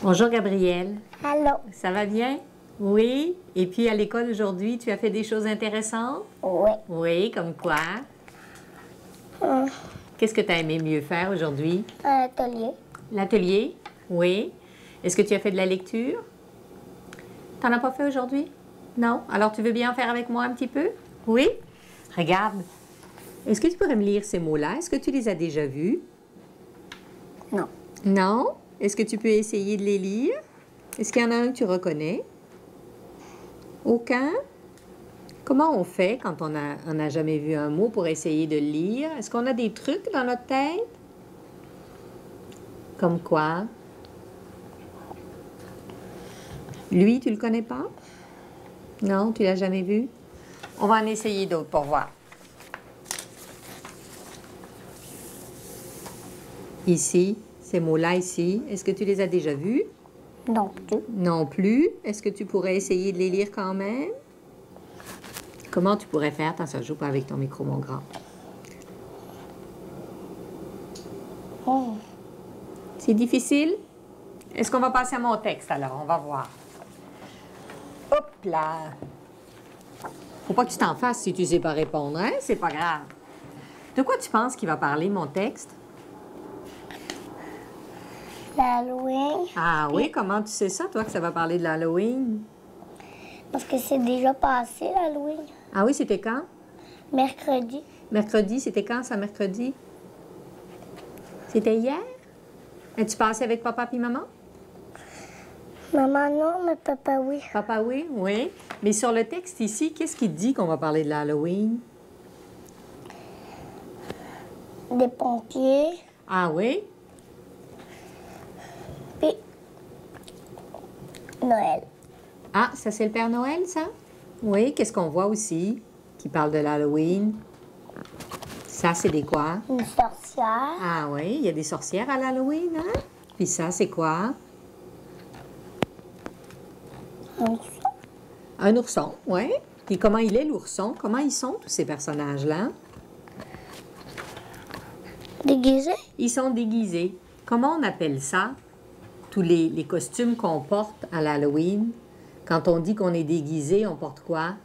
Bonjour Gabrielle. Allô? Ça va bien? Oui. Et puis à l'école aujourd'hui, tu as fait des choses intéressantes? Oui. Oui, comme quoi? Qu'est-ce que tu as aimé mieux faire aujourd'hui? Un atelier. L'atelier? Oui. Est-ce que tu as fait de la lecture? T'en as pas fait aujourd'hui? Non? Alors tu veux bien en faire avec moi un petit peu? Oui? Regarde. Est-ce que tu pourrais me lire ces mots-là? Est-ce que tu les as déjà vus? Non. Non? Est-ce que tu peux essayer de les lire? Est-ce qu'il y en a un que tu reconnais? Aucun? Comment on fait quand on n'a jamais vu un mot pour essayer de le lire? Est-ce qu'on a des trucs dans notre tête? Comme quoi? Lui, tu le connais pas? Non, tu l'as jamais vu? On va en essayer d'autres pour voir. Ici, ces mots-là ici, est-ce que tu les as déjà vus? Non plus. Non plus. Est-ce que tu pourrais essayer de les lire quand même? Comment tu pourrais faire? Attends, ça joue pas avec ton micro, mon grand. Oh. C'est difficile? Est-ce qu'on va passer à mon texte alors? On va voir. Hop là! Faut pas que tu t'en fasses si tu sais pas répondre, hein? C'est pas grave. De quoi tu penses qu'il va parler, mon texte? L'Halloween. Ah oui, comment tu sais ça, toi, que ça va parler de l'Halloween? Parce que c'est déjà passé, l'Halloween. Ah oui, c'était quand? Mercredi. Mercredi, c'était quand, ça, mercredi? C'était hier? As-tu passé avec papa puis maman? Maman, non, mais papa, oui. Papa, oui, oui. Mais sur le texte ici, qu'est-ce qui dit qu'on va parler de l'Halloween? Des pompiers. Ah oui? Puis Noël. Ah, ça, c'est le Père Noël, ça? Oui, qu'est-ce qu'on voit aussi qui parle de l'Halloween? Ça, c'est des quoi? Une sorcière. Ah oui, il y a des sorcières à l'Halloween, hein? Puis ça, c'est quoi? Un ourson. Un ourson, oui. Puis comment il est, l'ourson? Comment ils sont, tous ces personnages-là? Déguisé. Ils sont déguisés. Comment on appelle ça? Tous les costumes qu'on porte à l'Halloween. Quand on dit qu'on est déguisé, on porte quoi?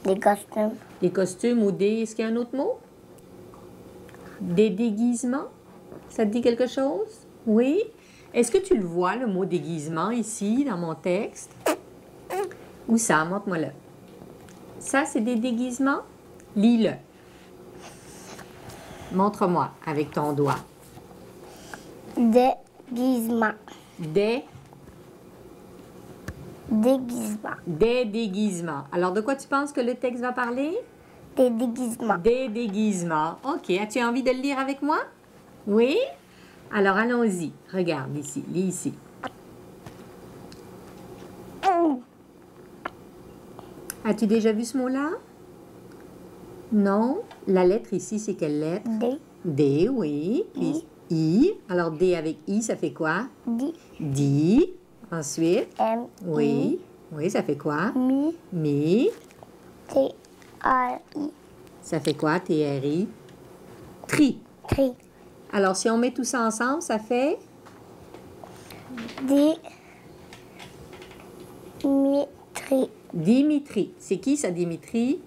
Des costumes. Des costumes ou des... Est-ce qu'il y a un autre mot? Des déguisements? Ça te dit quelque chose? Oui? Est-ce que tu le vois, le mot déguisement, ici, dans mon texte? Où ça? Montre-moi-le. Ça, c'est des déguisements? Lis-le. Montre-moi avec ton doigt. Déguisement. Des déguisements. Alors, de quoi tu penses que le texte va parler? Des déguisements. Des déguisements. OK. As-tu envie de le lire avec moi? Oui? Alors, allons-y. Regarde ici. Lis ici. As-tu déjà vu ce mot-là? Non? La lettre ici, c'est quelle lettre? Des. D, oui. Puis I. Alors, D avec I, ça fait quoi? Di. Di. Ensuite? M. Oui. Oui, ça fait quoi? Mi. Mi. T. R. I. Ça fait quoi? T-R-I. Tri. Tri. Alors, si on met tout ça ensemble, ça fait? Dimitri. Dimitri. C'est qui ça, Dimitri?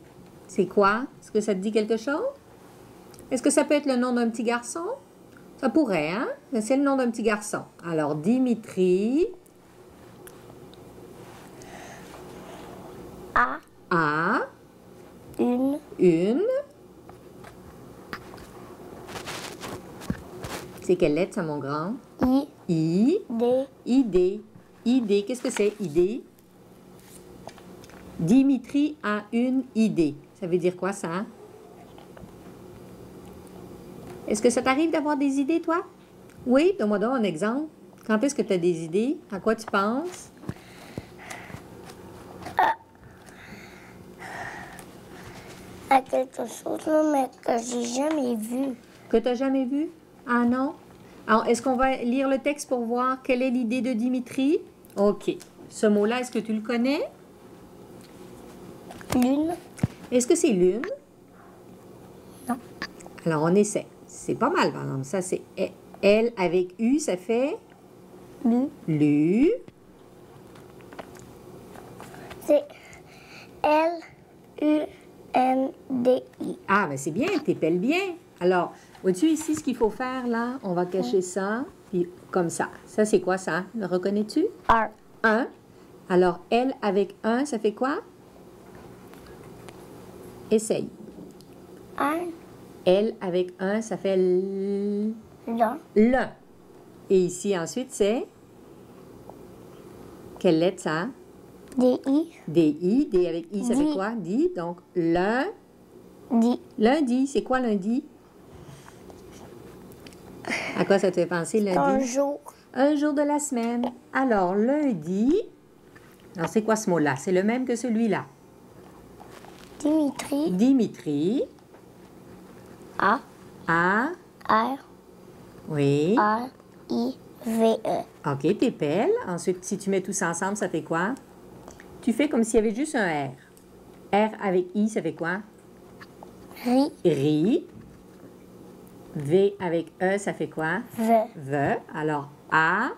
C'est quoi? Est-ce que ça te dit quelque chose? Est-ce que ça peut être le nom d'un petit garçon? Ça pourrait, hein? C'est le nom d'un petit garçon. Alors, Dimitri A. a Une. C'est quelle lettre, ça, mon grand? I. I. D. Idée. Idée. Qu'est-ce que c'est, idée? Dimitri a une idée. Ça veut dire quoi, ça? Est-ce que ça t'arrive d'avoir des idées, toi? Oui? Donne-moi donc un exemple. Quand est-ce que tu as des idées? À quoi tu penses? À quelque chose, là, mais que j'ai jamais vu. Que tu n'as jamais vu? Ah non? Alors, est-ce qu'on va lire le texte pour voir quelle est l'idée de Dimitri? OK. Ce mot-là, est-ce que tu le connais? Lune. Est-ce que c'est lune? Non. Alors, on essaie. C'est pas mal, par exemple. Ça, c'est L avec U, ça fait Lu. Lu. C'est L-U-N-D-I. Ah, mais c'est bien, t'épelles bien. Alors, vois-tu ici ce qu'il faut faire là? On va cacher ça, puis comme ça. Ça, c'est quoi ça? Le reconnais-tu? R. 1. Alors, L avec 1, ça fait quoi? Essaye. 1. L avec 1, ça fait le. Là. Et ici, ensuite, c'est. Quelle lettre ça? D-I. D-I. D avec I, ça fait Di. quoi? Di. Donc, Di. lundi. C'est quoi lundi? À quoi ça te fait penser lundi? Un jour. Un jour de la semaine. Alors, lundi. Alors, c'est quoi ce mot-là? C'est le même que celui-là. Dimitri. Dimitri. A. A. R. Oui. A. I. V-E. OK, t'épelles. Ensuite, si tu mets tout ça ensemble, ça fait quoi? Tu fais comme s'il y avait juste un R. R avec I, ça fait quoi? Ri. Ri. V avec E, ça fait quoi? V. Ve. Alors, A.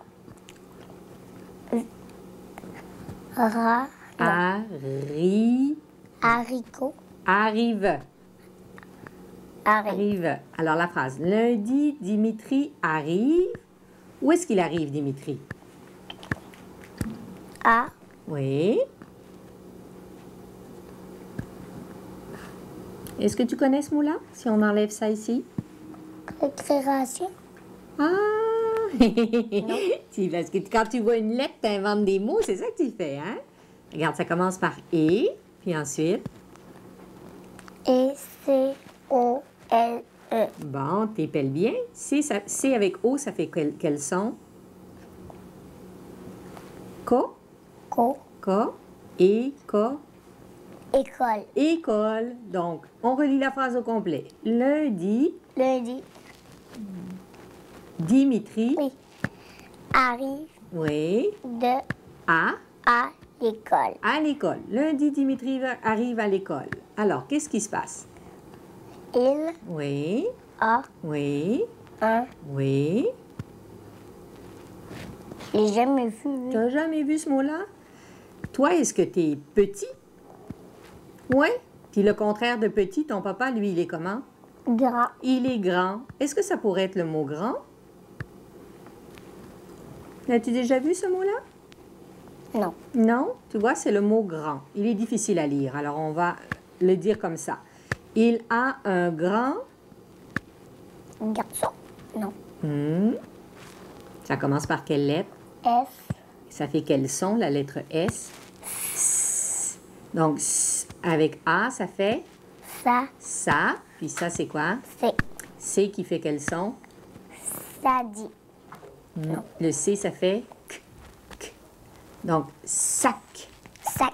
Ra. Arri. Haricot. Arrive. Arrive. Arrive. Alors, la phrase. Lundi, Dimitri arrive. Où est-ce qu'il arrive, Dimitri? A. Oui. Est-ce que tu connais ce mot-là? Si on enlève ça ici? Récréation. Ah! Parce que quand tu vois une lettre, tu inventes des mots, c'est ça que tu fais, hein? Regarde, ça commence par « et », puis ensuite... E-C-O-L-E. Bon, t'épelles bien. C avec O, ça fait quel son? Co, Co. co, et, co, École. école. Donc, on relit la phrase au complet. Lundi, Lundi. Dimitri, Oui. Arrive oui, de à l'école. l'école. Lundi, Dimitri arrive à l'école. Alors, qu'est-ce qui se passe? Il Oui, a oui, un. oui. Je l'ai jamais vu. lui. Tu n'as jamais vu ce mot-là? Toi, est-ce que tu es petit? Oui. Puis le contraire de petit, ton papa, lui, il est comment? Grand. Il est grand. Est-ce que ça pourrait être le mot grand? L'as-tu déjà vu ce mot-là? Non. Non? Tu vois, c'est le mot grand. Il est difficile à lire, alors on va le dire comme ça. Il a un grand... Garçon. Non. Ça commence par quelle lettre? S. Ça fait quel son, la lettre S? S. Donc, S avec A, ça fait Ça. ça. Puis ça, c'est quoi? C'est. C qui fait quel son? Ça dit. Le C, ça fait K. K. Donc, sac. Sac.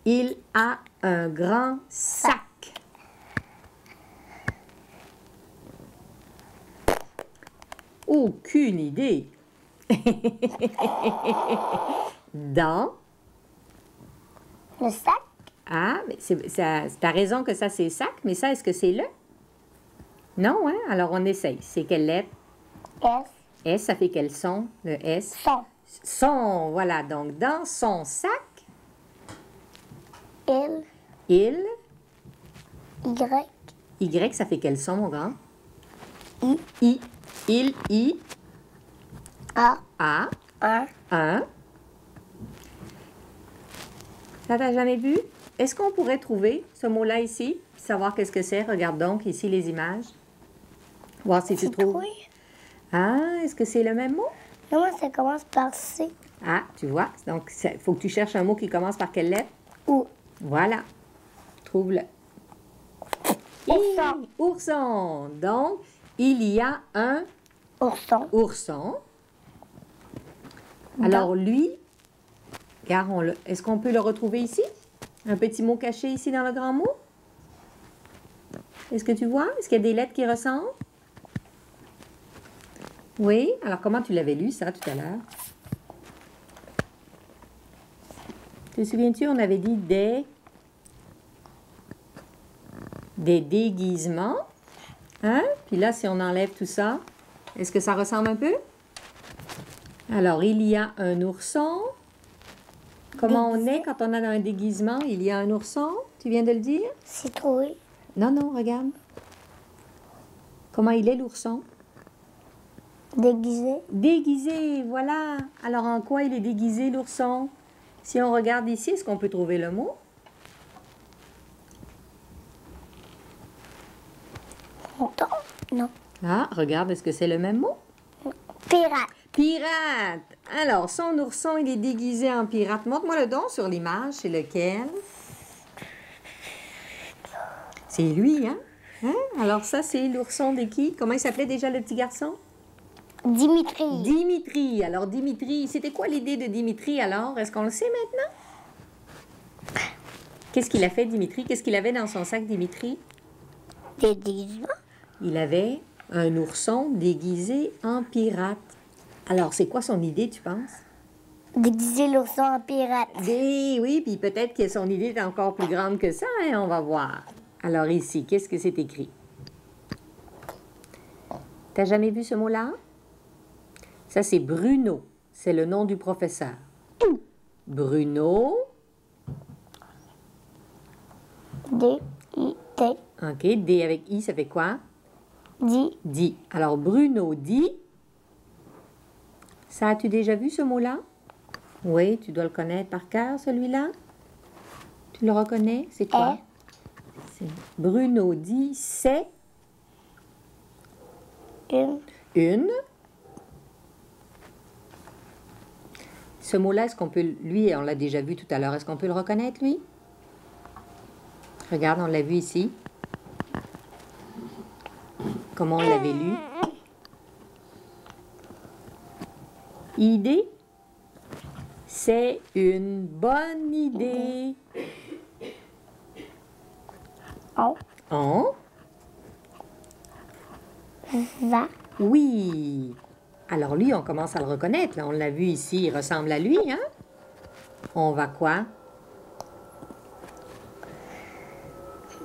Il a un grand sac. Aucune idée. Dans. Le sac. Ah, mais t'as raison que ça, c'est sac, mais ça, est-ce que c'est le? Non, hein? Alors, on essaye. C'est quelle lettre? S. S, ça fait quel son, le S? Son. Son, voilà. Donc, dans son sac, Il. il... Y. Y, ça fait quel son, mon grand? I. I. Il, I, A. A, Un. un. Ça, t'as jamais vu? Est-ce qu'on pourrait trouver ce mot-là ici? Savoir qu'est-ce que c'est? Regarde donc ici les images. Voir si tu trouves. Citrouille. Ah, est-ce que c'est le même mot? Non, moi, ça commence par C. Ah, tu vois. Donc, il faut que tu cherches un mot qui commence par quelle lettre? Ou. Voilà. Trouve-le. Ourson. Ourson. Donc, il y a un Ourson. ourson. Alors, lui, regarde, est-ce qu'on peut le retrouver ici? Un petit mot caché ici dans le grand mot? Est-ce que tu vois? Est-ce qu'il y a des lettres qui ressemblent? Oui. Alors, comment tu l'avais lu, ça, tout à l'heure? Te souviens-tu, on avait dit des déguisements. Hein? Puis là, si on enlève tout ça, est-ce que ça ressemble un peu? Alors, il y a un ourson. Comment on Déguisé. est quand on a un déguisement? Il y a un ourson, tu viens de le dire? Citrouille. Non, non, regarde. Comment il est, l'ourson? Déguisé. Déguisé, voilà. Alors, en quoi il est déguisé, l'ourson? Si on regarde ici, est-ce qu'on peut trouver le mot? Non. Ah, regarde, est-ce que c'est le même mot? Pirate. Pirate! Alors, son ourson, il est déguisé en pirate. Montre-moi le don sur l'image, c'est lequel? C'est lui, hein? Hein? Alors ça, c'est l'ourson de qui? Comment il s'appelait déjà le petit garçon? Dimitri. Dimitri. Alors, Dimitri, c'était quoi l'idée de Dimitri alors? Est-ce qu'on le sait maintenant? Qu'est-ce qu'il a fait, Dimitri? Qu'est-ce qu'il avait dans son sac, Dimitri? Des déguisements. Il avait un ourson déguisé en pirate. Alors, c'est quoi son idée, tu penses? Déguiser l'ourson en pirate. Oui, puis peut-être que son idée est encore plus grande que ça, hein? On va voir. Alors ici, qu'est-ce que c'est écrit? T'as jamais vu ce mot-là? Ça, c'est Bruno. C'est le nom du professeur. Bruno. D-I-T. OK, D avec I, ça fait quoi? Dit. Dit. Alors, Bruno dit. Ça, as-tu déjà vu ce mot-là? Oui, tu dois le connaître par cœur, celui-là. Tu le reconnais? C'est quoi? Bruno dit c'est une. Ce mot-là, est-ce qu'on peut... Lui, on l'a déjà vu tout à l'heure. Est-ce qu'on peut le reconnaître, lui? Regarde, on l'a vu ici. Comment on l'avait lu? Idée? C'est une bonne idée. On. On? Va. Oui. Alors lui, on commence à le reconnaître. Là. On l'a vu ici, il ressemble à lui, hein? On va quoi?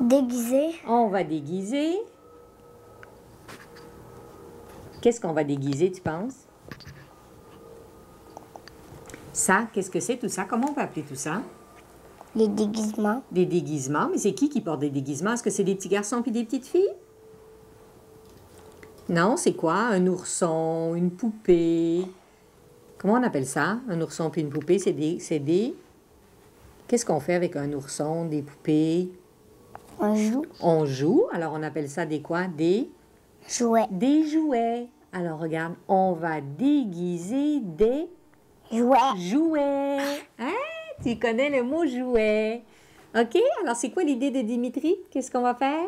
Déguiser. On va déguiser. Qu'est-ce qu'on va déguiser, tu penses? Ça, qu'est-ce que c'est tout ça? Comment on peut appeler tout ça? Les déguisements. Des déguisements. Mais c'est qui porte des déguisements? Est-ce que c'est des petits garçons puis des petites filles? Non, c'est quoi? Un ourson, une poupée. Comment on appelle ça? Un ourson puis une poupée, c'est des... Qu'est-ce qu'on fait avec un ourson, des poupées? On joue. On joue. Alors, on appelle ça des quoi? Des Jouet. jouets. Alors, regarde, on va déguiser des Jouet. jouets. Hein? Tu connais le mot jouet. OK? Alors, c'est quoi l'idée de Dimitri? Qu'est-ce qu'on va faire?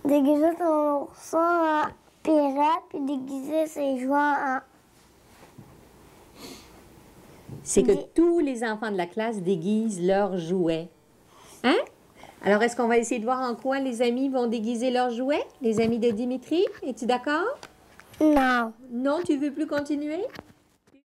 Déguiser ton ourson en pirate, puis déguiser ses jouets en... C'est que tous les enfants de la classe déguisent leurs jouets. Hein? Alors, est-ce qu'on va essayer de voir en quoi les amis vont déguiser leurs jouets? Les amis de Dimitri? Es-tu d'accord? Non. Non, tu veux plus continuer?